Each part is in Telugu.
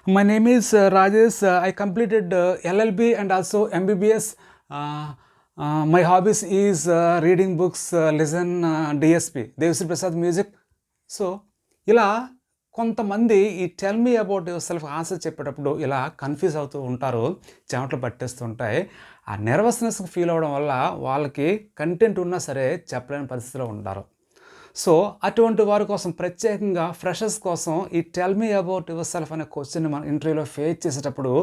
My name is Rajesh. I completed LLB and also MBBS. My hobbies is reading books, listen DSP, Devsri Prasad music. So ఇలా కొంతమంది ఈ tell me about your self answer చెప్పేటప్పుడు ఇలా కన్ఫ్యూజ్ అవుతూ ఉంటారు, చెమటలు పట్టేస్తుంటాయి. ఆ నెర్వస్నెస్కి ఫీల్ అవ్వడం వల్ల వాళ్ళకి కంటెంట్ ఉన్నా సరే చెప్పలేని పరిస్థితిలో ఉంటారు. సో అటువంటి వారి కోసం ప్రత్యేకంగా ఫ్రెషర్స్ కోసం ఈ tell me about your self అనే క్వశ్చన్ని మనం ఇంటర్వ్యూలో ఫేస్ చేసేటప్పుడు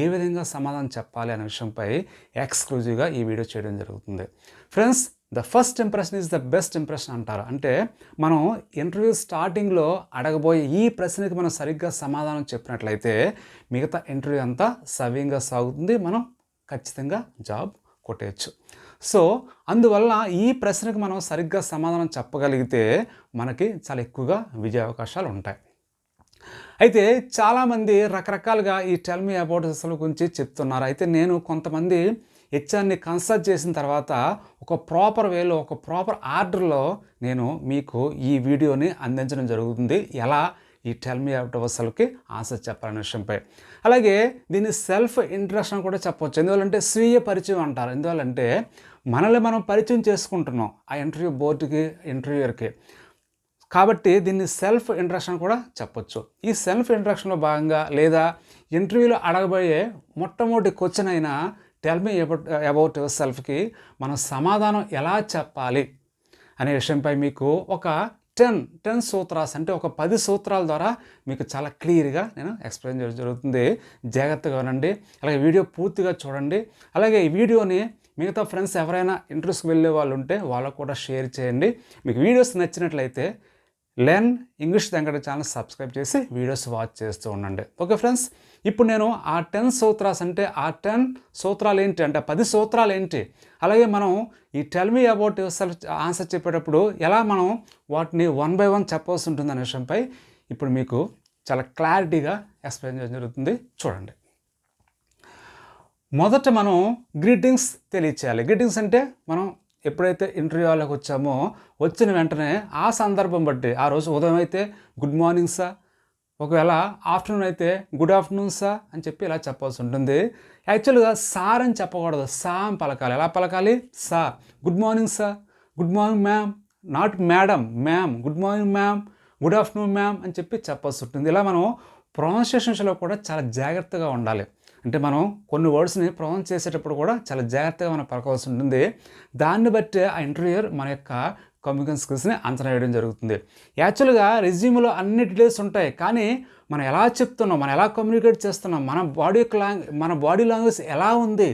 ఏ విధంగా సమాధానం చెప్పాలి అనే విషయంపై ఎక్స్క్లూజివ్గా ఈ వీడియో చేయడం జరుగుతుంది. Friends, the first impression is the best impression అంటారు. అంటే మనం ఇంటర్వ్యూ స్టార్టింగ్లో అడగబోయే ఈ ప్రశ్నకి మనం సరిగ్గా సమాధానం చెప్పినట్లయితే మిగతా ఇంటర్వ్యూ అంతా సవ్యంగా సాగుతుంది, మనం ఖచ్చితంగా జాబ్ కొట్టేయచ్చు. సో అందువల్ల ఈ ప్రశ్నకు మనం సరిగ్గా సమాధానం చెప్పగలిగితే మనకి చాలా ఎక్కువగా విజయ అవకాశాలు ఉంటాయి. అయితే చాలామంది రకరకాలుగా ఈ టెల్ మీ అబౌట్ అసలు గురించి చెప్తున్నారు. అయితే నేను కొంతమంది హెచ్ఆర్ని కన్సల్ట్ చేసిన తర్వాత ఒక ప్రాపర్ వేలో, ఒక ప్రాపర్ ఆర్డర్లో నేను మీకు ఈ వీడియోని అందించడం జరుగుతుంది, ఎలా ఈ టెల్ మీ అబౌట్ అవర్సెల్ఫ్కి ఆన్సర్ చెప్పాలనే విషయంపై. అలాగే దీన్ని సెల్ఫ్ ఇంట్రడక్షన్ కూడా చెప్పవచ్చు. ఎందువల్లంటే స్వీయ పరిచయం అంటారు. ఎందువల్లంటే మనల్ని మనం పరిచయం చేసుకుంటున్నాం ఆ ఇంటర్వ్యూ బోర్డుకి, ఇంటర్వ్యూయర్కి. కాబట్టి దీన్ని సెల్ఫ్ ఇంట్రడక్షన్ కూడా చెప్పొచ్చు. ఈ సెల్ఫ్ ఇంట్రడక్షన్లో భాగంగా లేదా ఇంటర్వ్యూలో అడగబోయే మొట్టమొదటి క్వశ్చన్ అయినా టెల్ మీ అబౌట్ యువర్ సెల్ఫ్కి మనం సమాధానం ఎలా చెప్పాలి అనే విషయంపై మీకు ఒక 10 సూత్రాస్, అంటే ఒక 10 సూత్రాల ద్వారా మీకు చాలా క్లియర్గా నేను ఎక్స్ప్లెయిన్ చేయడం జరుగుతుంది. జాగ్రత్తగా వినండి, అలాగే వీడియో పూర్తిగా చూడండి. అలాగే ఈ వీడియోని మిగతా ఫ్రెండ్స్ ఎవరైనా ఇంట్రెస్ట్కి వెళ్ళే వాళ్ళు ఉంటే వాళ్ళకు కూడా షేర్ చేయండి. మీకు వీడియోస్ నచ్చినట్లయితే learn English Venkata channel subscribe చేసి వీడియోస్ వాచ్ చేస్తూ ఉండండి. ఓకే ఫ్రెండ్స్, ఇప్పుడు నేను ఆ 10 సూత్రాస్, అంటే ఆ 10 సూత్రాలు ఏంటి, అంటే 10 సూత్రాలు ఏంటి, అలాగే మనం ఈ tell me about your self answer చెప్పేటప్పుడు ఎలా మనం వాటిని 1 by 1 చెప్పాల్సి ఉంటుంది అనే విషయంపై ఇప్పుడు మీకు చాలా క్లారిటీగా ఎక్స్ప్లెయిన్ చేయడం జరుగుతుంది. చూడండి. మొదట మనం గ్రీటింగ్స్ తెలియచేయాలి. గ్రీటింగ్స్ అంటే మనం ఎప్పుడైతే ఇంటర్వ్యూ వాళ్ళకి వచ్చామో వచ్చిన వెంటనే ఆ సందర్భం బట్టి, ఆ రోజు ఉదయం అయితే గుడ్ మార్నింగ్ సార్, ఒకవేళ ఆఫ్టర్నూన్ అయితే గుడ్ ఆఫ్టర్నూన్ సార్ అని చెప్పి ఇలా చెప్పాల్సి ఉంటుంది. యాక్చువల్గా సార్ అని చెప్పకూడదు, సా అని పలకాలి. ఎలా పలకాలి? సా. Good morning sir, good morning ma'am, not madam, ma'am, good morning ma'am, good afternoon ma'am అని చెప్పి చెప్పాల్సి ఉంటుంది. ఇలా మనం ప్రొనౌన్సియేషన్స్లో కూడా చాలా జాగ్రత్తగా ఉండాలి. అంటే మనం కొన్ని వర్డ్స్ని ప్రొనౌన్స్ చేసేటప్పుడు కూడా చాలా జాగ్రత్తగా మనం పలకవలసి ఉంటుంది. దాన్ని బట్టి ఆ ఇంటర్వ్యూయర్ మన యొక్క కమ్యూనికేషన్ స్కిల్స్ని అంచనా వేయడం జరుగుతుంది. యాక్చువల్గా రెజ్యూమ్లో అన్ని డీటెయిల్స్ ఉంటాయి, కానీ మనం ఎలా చెప్తున్నాం, మనం ఎలా కమ్యూనికేట్ చేస్తున్నాం, మన బాడీ లాంగ్వేజ్ ఎలా ఉంది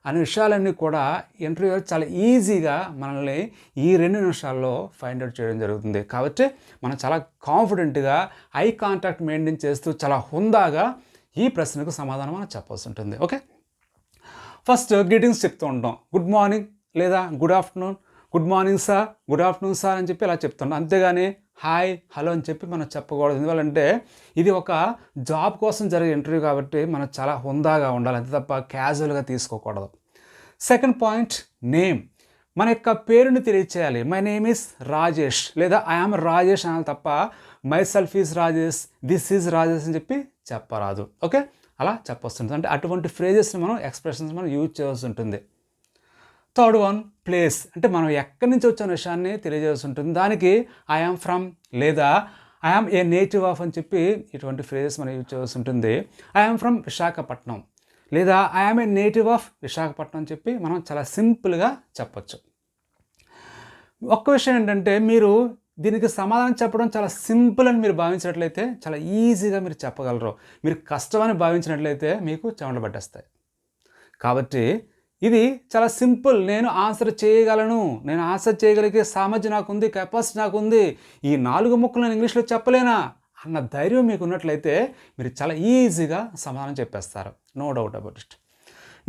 అనే విషయాలన్నీ కూడా ఇంటర్వ్యూయర్ చాలా ఈజీగా మనల్ని ఈ 2 నిమిషాల్లో ఫైండ్ అవుట్ చేయడం జరుగుతుంది. కాబట్టి మనం చాలా కాన్ఫిడెంట్గా ఐ కాంటాక్ట్ మెయింటైన్ చేస్తూ చాలా హుందాగా ఈ ప్రశ్నకు సమాధానం మనం చెప్పాల్సి ఉంటుంది. ఓకే, ఫస్ట్ గ్రీటింగ్స్ చెప్తూ ఉంటాం. గుడ్ మార్నింగ్ లేదా good afternoon, good morning sir, good afternoon sir అని చెప్పి ఇలా చెప్తున్నాం. అంతేగాని హాయ్, హలో అని చెప్పి మనం చెప్పకూడదు. ఎందువల్లంటే ఇది ఒక జాబ్ కోసం జరిగే ఇంటర్వ్యూ కాబట్టి మనం చాలా హుందాగా ఉండాలి, అంతే తప్ప క్యాజువల్గా తీసుకోకూడదు. Second point, name. మన యొక్క పేరుని తెలియచేయాలి. మై నేమ్ ఈస్ రాజేష్ లేదా ఐ ఆమ్ రాజేష్ అనాలి తప్ప my self is Rajesh, this is Rajesh అని చెప్పి చెప్పరాదు. ఓకే, అలా చెప్పొస్తుంది. అంటే అటువంటి ఫ్రేజెస్ని మనం, ఎక్స్ప్రెషన్స్ మనం యూజ్ చేయాల్సి ఉంటుంది. Third one, place. అంటే మనం ఎక్కడి నుంచి వచ్చిన విషయాన్ని తెలియజేయాల్సి ఉంటుంది. దానికి ఐ ఆమ్ ఫ్రమ్ లేదా I am a native of అని చెప్పి ఇటువంటి ఫ్రేజెస్ మనం యూజ్ చేయాల్సి ఉంటుంది. ఐ ఆమ్ ఫ్రమ్ విశాఖపట్నం లేదా I am a native of Visakhapatnam అని చెప్పి మనం చాలా సింపుల్గా చెప్పచ్చు. ఒక్క విషయం ఏంటంటే, మీరు దీనికి సమాధానం చెప్పడం చాలా సింపుల్ అని మీరు భావించినట్లయితే చాలా ఈజీగా మీరు చెప్పగలరు. మీరు కష్టమని భావించినట్లయితే మీకు చెమటలు పట్టేస్తాయి. కాబట్టి ఇది చాలా సింపుల్. నేను ఆన్సర్ చేయగలను, నేను ఆన్సర్ చేయగలిగే సామర్థ్యం నాకుంది, కెపాసిటీ నాకుంది, ఈ 4 ముక్కలు నేను ఇంగ్లీష్లో చెప్పలేనా అన్న ధైర్యం మీకు ఉన్నట్లయితే మీరు చాలా ఈజీగా సమాధానం చెప్పేస్తారు. No doubt about it.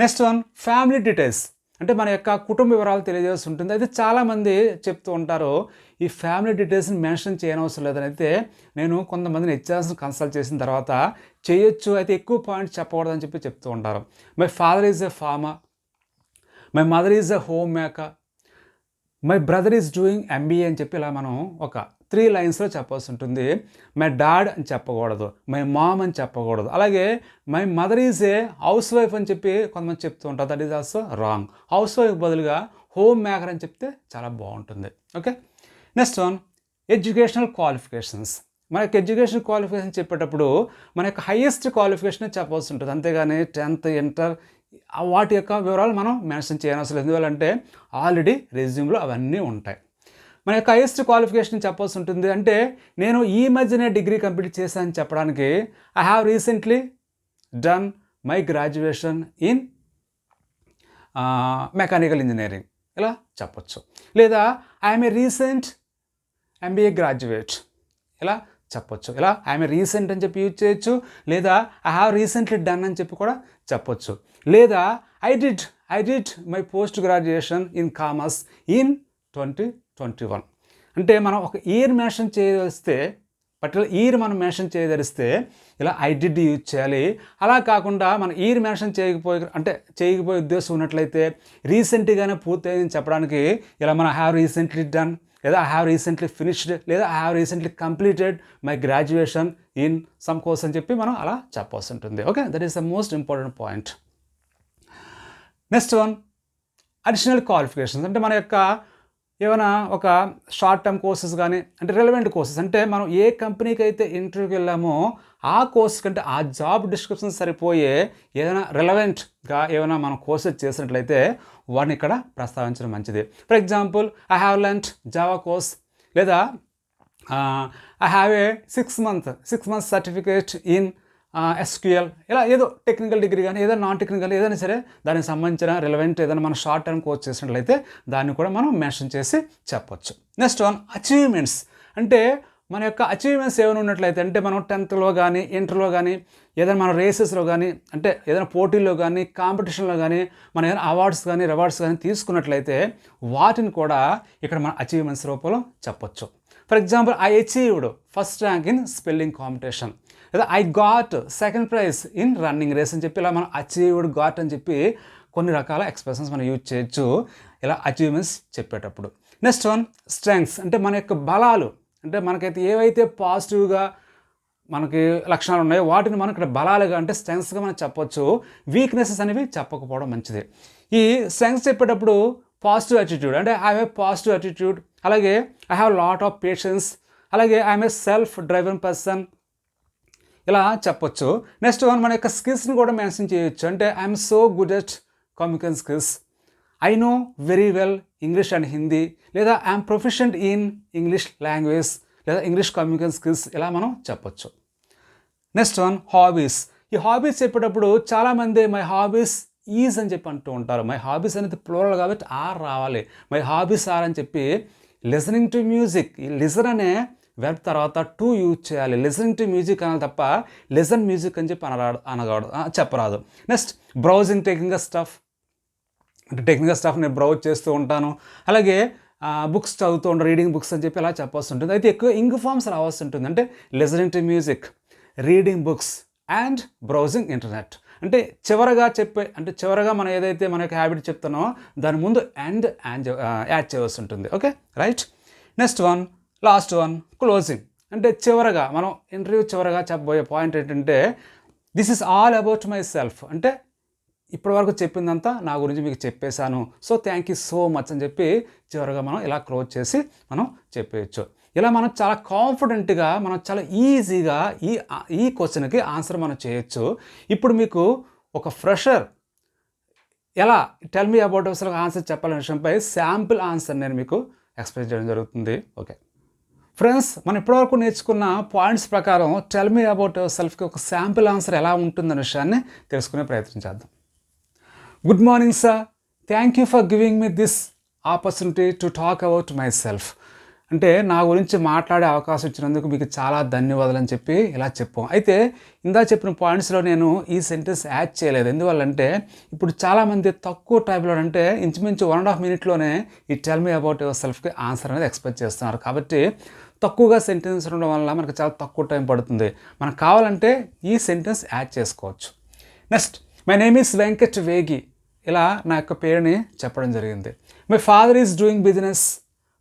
Next one, family details. అంటే మన యొక్క కుటుంబ వివరాలు తెలియజేసి ఉంటుంది. అయితే చాలామంది చెప్తూ ఉంటారు ఈ ఫ్యామిలీ డీటెయిల్స్ని మెన్షన్ చేయనవసరం లేదని. అయితే నేను కొంతమందిని హెచ్ఆర్స్ని కన్సల్ట్ చేసిన తర్వాత చేయొచ్చు, అయితే ఎక్కువ పాయింట్స్ చెప్పకూడదని చెప్పి చెప్తూ ఉంటారు. My father is a farmer, my mother is a homemaker, my brother is doing MBA అని చెప్పి ఇలా మనం ఒక 3 లైన్స్లో చెప్పాల్సి ఉంటుంది. మై డాడ్ అని చెప్పకూడదు, మై మామ్ అని చెప్పకూడదు. అలాగే my mother is a house wife అని చెప్పి కొంతమంది చెప్తూ ఉంటారు. That is also wrong. House wife బదులుగా హోమ్ మేకర్ అని చెప్తే చాలా బాగుంటుంది. Okay, next one educational qualifications. మన యొక్క ఎడ్యుకేషన్ క్వాలిఫికేషన్ చెప్పేటప్పుడు మన యొక్క హైయెస్ట్ క్వాలిఫికేషన్ చెప్పాల్సి ఉంటుంది. అంతేగాని 10th ఇంటర్ వాటి యొక్క వివరాలు మనం మెన్షన్ చేయనవసరం లేదు. ఎందువల్లంటే ఆల్రెడీ రెజ్యూమ్లో అవన్నీ ఉంటాయి. మన యొక్క హైయెస్ట్ క్వాలిఫికేషన్ చెప్పాల్సి ఉంటుంది. అంటే నేను ఈ మధ్యనే డిగ్రీ కంప్లీట్ చేశానని చెప్పడానికి I have recently done my graduation in mechanical engineering ఇలా చెప్పచ్చు. లేదా I'm a recent MBA graduate ఇలా చెప్పొచ్చు. ఇలా ఐఎమ్ ఏ రీసెంట్ అని చెప్పి యూజ్ చేయొచ్చు. లేదా ఐ హ్యావ్ రీసెంట్లీ డన్ అని చెప్పి కూడా చెప్పొచ్చు. లేదా I did my post graduation in commerce in 2021. అంటే మనం ఒక ఇయర్ మెన్షన్ చేయదలిస్తే, పర్టికులర్ ఇయర్ మనం మెన్షన్ చేయదలిస్తే ఇలా ఐ డిడ్ యూజ్ చేయాలి. అలా కాకుండా మన ఇయర్ మెన్షన్ చేయకపోయే ఉద్దేశం ఉన్నట్లయితే రీసెంట్గానే పూర్తయిందని చెప్పడానికి ఇలా మనం హ్యావ్ రీసెంట్లీ డన్, లేదా ఐ హ్యావ్ రీసెంట్లీ ఫినిష్డ్, లేదా I have recently completed my graduation in some course అని చెప్పి మనం అలా చెప్పాల్సి ఉంటుంది. Okay, that is the most important point. Next one additional qualifications. అంటే మన యొక్క ఏమైనా ఒక షార్ట్ టర్మ్ కోర్సెస్ కానీ, అంటే రిలవెంట్ కోర్సెస్, అంటే మనం ఏ కంపెనీకి అయితే ఇంటర్వ్యూకి వెళ్ళామో ఆ కోర్స్ కంటే ఆ జాబ్ డిస్క్రిప్షన్ సరిపోయే ఏదైనా రిలవెంట్గా ఏమైనా మనం కోర్సెస్ చేసినట్లయితే వాటిని ఇక్కడ ప్రస్తావించడం మంచిది. For example I have learned Java course, లేదా I have a 6 month certificate in SQL. ఇలా ఏదో టెక్నికల్ డిగ్రీ కానీ ఏదైనా నాన్ టెక్నికల్ ఏదైనా సరే దానికి సంబంధించిన రిలవెంట్ ఏదైనా మనం షార్ట్ టర్మ్ కోర్స్ చేసినట్లయితే దాన్ని కూడా మనం మెన్షన్ చేసి చెప్పొచ్చు. Next one achievements. అంటే మన యొక్క అచీవ్మెంట్స్ ఏమైనా ఉన్నట్లయితే, అంటే మనం 10thలో కానీ ఇంటర్లో కానీ ఏదైనా మన రేసెస్లో కానీ, అంటే ఏదైనా పోటీల్లో కానీ కాంపిటీషన్లో కానీ మనం ఏదైనా అవార్డ్స్ కానీ రివార్డ్స్ కానీ తీసుకున్నట్లయితే వాటిని కూడా ఇక్కడ మన అచీవ్మెంట్స్ రూపంలో చెప్పొచ్చు. For example I achieved first rank in spelling competition, లేదా I got second prize in running race అని చెప్పి ఇలా మనం అచీవ్డ్ గాట్ అని చెప్పి కొన్ని రకాల ఎక్స్ప్రెషన్స్ మనం యూజ్ చేయొచ్చు ఇలా అచీవ్మెంట్స్ చెప్పేటప్పుడు. Next one strengths. అంటే మన యొక్క బలాలు, అంటే మనకైతే ఏవైతే పాజిటివ్గా మనకి లక్షణాలు ఉన్నాయో వాటిని మనం ఇక్కడ బలాలుగా అంటే స్ట్రెంగ్స్గా మనం చెప్పొచ్చు. వీక్నెసెస్ అనేవి చెప్పకపోవడం మంచిది. ఈ స్ట్రెంగ్స్ చెప్పేటప్పుడు పాజిటివ్ యాటిట్యూడ్, అంటే ఐ హ్యావ్ పాజిటివ్ యాటిట్యూడ్, అలాగే I have lot of patience, అలాగే I'm a self driven person ఇలా చెప్పొచ్చు. నెక్స్ట్ వన్ మన యొక్క స్కిల్స్ని కూడా మెన్షన్ చేయొచ్చు. అంటే I'm so good at communication skills, I know very well English and Hindi, లేదా I'm proficient in English language, లేదా ఇంగ్లీష్ కమ్యూనికేషన్ స్కిల్స్ ఇలా మనం చెప్పొచ్చు. Next one hobbies. ఈ హాబీస్ చెప్పేటప్పుడు చాలామంది మై హాబీస్ ఈజ్ అని చెప్పి అంటూ ఉంటారు. మై హాబీస్ అనేది ప్లూరల్ కాబట్టి ఆర్ రావాలి. మై హాబీస్ ఆర్ అని చెప్పి లిసనింగ్ టు మ్యూజిక్, ఈ లిసన్ అనే వెర్బ్ తర్వాత టు యూజ్ చేయాలి. లిసనింగ్ టు మ్యూజిక్ అనాలి తప్ప లిసన్ మ్యూజిక్ అని చెప్పి చెప్పరాదు. నెక్స్ట్ బ్రౌజింగ్ టెక్నికల్ స్టఫ్, అంటే టెక్నికల్ స్టఫ్ నేను బ్రౌజ్ చేస్తూ ఉంటాను. అలాగే బుక్స్ చదువుతూ ఉంటాను, రీడింగ్ బుక్స్ అని చెప్పి అలా చెప్పాల్సి ఉంటుంది. అయితే ఎక్కువ ఇంగ్ ఫార్మ్స్ రావాల్సి ఉంటుంది. అంటే listening to music, reading books and browsing internet. అంటే చివరగా మనం ఏదైతే మన యొక్క హ్యాబిట్ చెప్తున్నామో దాని ముందు యాడ్ చేయవలసి ఉంటుంది. Okay, right. Next one last one closing. అంటే చివరగా మనం ఇంటర్వ్యూ చివరగా చెప్పబోయే పాయింట్ ఏంటంటే this is all about my self. అంటే ఇప్పటివరకు చెప్పిందంతా నా గురించి మీకు చెప్పేశాను, so thank you so much అని చెప్పి చివరగా మనం ఇలా క్లోజ్ చేసి మనం చెప్పేయచ్చు. ఇలా మనం చాలా కాన్ఫిడెంట్గా మనం చాలా ఈజీగా ఈ క్వశ్చన్కి ఆన్సర్ మనం చేయొచ్చు. ఇప్పుడు మీకు ఒక ఫ్రెషర్ ఎలా టెల్ మీ అబౌట్ అసలు ఆన్సర్ చెప్పాలనే విషయంపై శాంపుల్ ఆన్సర్ నేను మీకు ఎక్స్ప్లెయిన్ చేయడం జరుగుతుంది. ఓకే ఫ్రెండ్స్, మనం ఇప్పటివరకు నేర్చుకున్న పాయింట్స్ ప్రకారం టెల్ మీ అబౌట్ యువర్ సెల్ఫ్కి ఒక శాంపుల్ ఆన్సర్ ఎలా ఉంటుందనే విషయాన్ని తెలుసుకునే ప్రయత్నం చేద్దాం. Good morning sir, thank you for giving me this opportunity to talk about my self. అంటే నా గురించి మాట్లాడే అవకాశం ఇచ్చినందుకు మీకు చాలా ధన్యవాదాలు అని చెప్పి ఇలా చెప్పాం. అయితే ఇందా చెప్పిన పాయింట్స్లో నేను ఈ సెంటెన్స్ యాడ్ చేయలేదు. ఎందువల్లంటే ఇప్పుడు చాలామంది తక్కువ టైంలో, అంటే ఇంచుమించు 1.5 minute ఈ టెల్ మీ అబౌట్ యువర్ సెల్ఫ్కి ఆన్సర్ అనేది ఎక్స్పెక్ట్ చేస్తున్నారు. కాబట్టి తక్కువగా సెంటెన్స్ ఉండడం వల్ల మనకు చాలా తక్కువ టైం పడుతుంది. మనకు కావాలంటే ఈ సెంటెన్స్ యాడ్ చేసుకోవచ్చు. Next, my name is Venkat వేగి, ఇలా నా యొక్క పేరుని చెప్పడం జరిగింది. My father is doing business,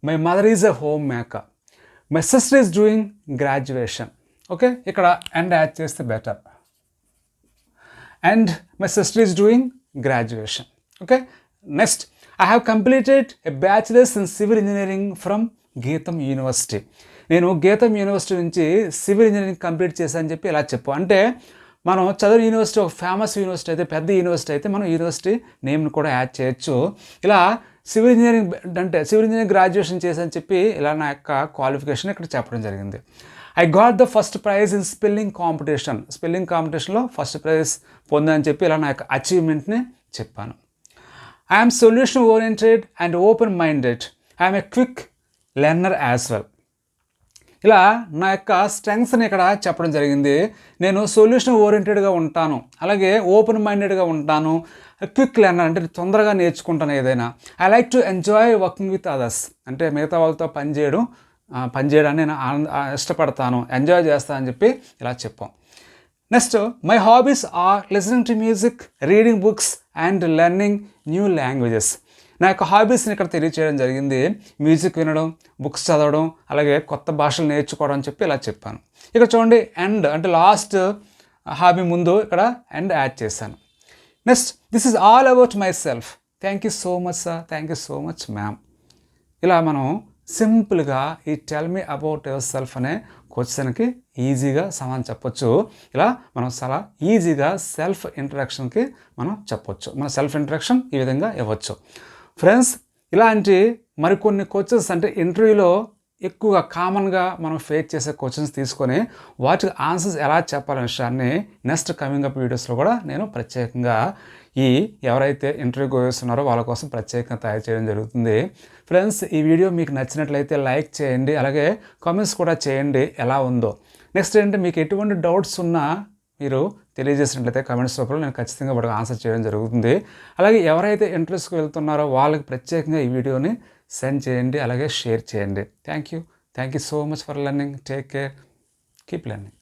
my mother is a homemaker, my sister is doing graduation. Okay, ఇక్కడ అండ్ యాడ్ చేస్తే better. And my sister is doing graduation. Okay, next I have completed a bachelors in civil engineering from గీతం యూనివర్సిటీ. నేను గీతం యూనివర్సిటీ నుంచి సివిల్ ఇంజనీరింగ్ కంప్లీట్ చేశానని చెప్పి ఇలా చెప్పు. అంటే మనం చదువు యూనివర్సిటీ ఒక ఫేమస్ యూనివర్సిటీ అయితే, పెద్ద యూనివర్సిటీ అయితే మనం యూనివర్సిటీ నేమ్ని కూడా యాడ్ చేయొచ్చు. ఇలా సివిల్ ఇంజనీరింగ్ అంటే సివిల్ ఇంజనీరింగ్ గ్రాడ్యుయేషన్ చేశానని చెప్పి ఇలా నా యొక్క క్వాలిఫికేషన్ ఇక్కడ చెప్పడం జరిగింది. I got the first prize in spelling competition. Spelling కాంపిటీషన్లో ఫస్ట్ ప్రైజ్ పొందని చెప్పి ఇలా నా యొక్క అచీవ్మెంట్ని చెప్పాను. I'm solution oriented and open minded. I'm a quick learner as well. ఇలా నా యొక్క స్ట్రెంగ్స్ని ఇక్కడ చెప్పడం జరిగింది. నేను సొల్యూషన్ ఓరియంటెడ్గా ఉంటాను, అలాగే ఓపెన్ మైండెడ్గా ఉంటాను, క్విక్ లెర్నర్ అంటే తొందరగా నేర్చుకుంటాను ఏదైనా. I like to enjoy working with others అంటే మిగతా వాళ్ళతో పనిచేయడాన్ని నేను ఇష్టపడతాను, ఎంజాయ్ చేస్తాను అని చెప్పి ఇలా చెప్పాం. Next my hobbies are listening to music, reading books and learning new languages. నా యొక్క హాబీస్ని ఇక్కడ తెలియచేయడం జరిగింది. మ్యూజిక్ వినడం, బుక్స్ చదవడం, అలాగే కొత్త భాషలు నేర్చుకోవడం అని చెప్పి ఇలా చెప్పాను. ఇక్కడ చూడండి అండ్ అంటే లాస్ట్ హాబీ ముందు ఇక్కడ అండ్ యాడ్ చేశాను. Next this is all about my self. Thank you so much sir, thank you so much ma'am. ఇలా మనం సింపుల్గా ఈ tell me about your self అనే క్వశ్చన్కి ఈజీగా సమాధానం చెప్పొచ్చు. ఇలా మనం చాలా ఈజీగా సెల్ఫ్ ఇంట్రడక్షన్కి మనం చెప్పొచ్చు. మన సెల్ఫ్ ఇంట్రడక్షన్ ఈ విధంగా ఇవ్వచ్చు. ఫ్రెండ్స్, ఇలాంటి మరికొన్ని క్వశ్చన్స్ అంటే ఇంటర్వ్యూలో ఎక్కువగా కామన్గా మనం ఫేస్ చేసే క్వశ్చన్స్ తీసుకొని వాటికి ఆన్సర్స్ ఎలా చెప్పాలనే విషయాన్ని నెక్స్ట్ కమింగ్ అప్ వీడియోస్లో కూడా నేను ప్రత్యేకంగా ఎవరైతే ఇంటర్వ్యూకి వేస్తున్నారో వాళ్ళ కోసం ప్రత్యేకంగా తయారు చేయడం జరుగుతుంది. ఫ్రెండ్స్, ఈ వీడియో మీకు నచ్చినట్లయితే లైక్ చేయండి, అలాగే కామెంట్స్ కూడా చేయండి ఎలా ఉందో. నెక్స్ట్ ఏంటంటే మీకు ఎటువంటి డౌట్స్ ఉన్నా మీరు తెలియజేసినట్లయితే కామెంట్స్ రూపంలో నేను ఖచ్చితంగా వాటికి ఆన్సర్ చేయడం జరుగుతుంది. అలాగే ఎవరైతే ఇంట్రెస్ట్కి వెళ్తున్నారో వాళ్ళకి ప్రత్యేకంగా ఈ వీడియోని సెండ్ చేయండి, అలాగే షేర్ చేయండి. Thank you so much for learning. Take care, keep learning.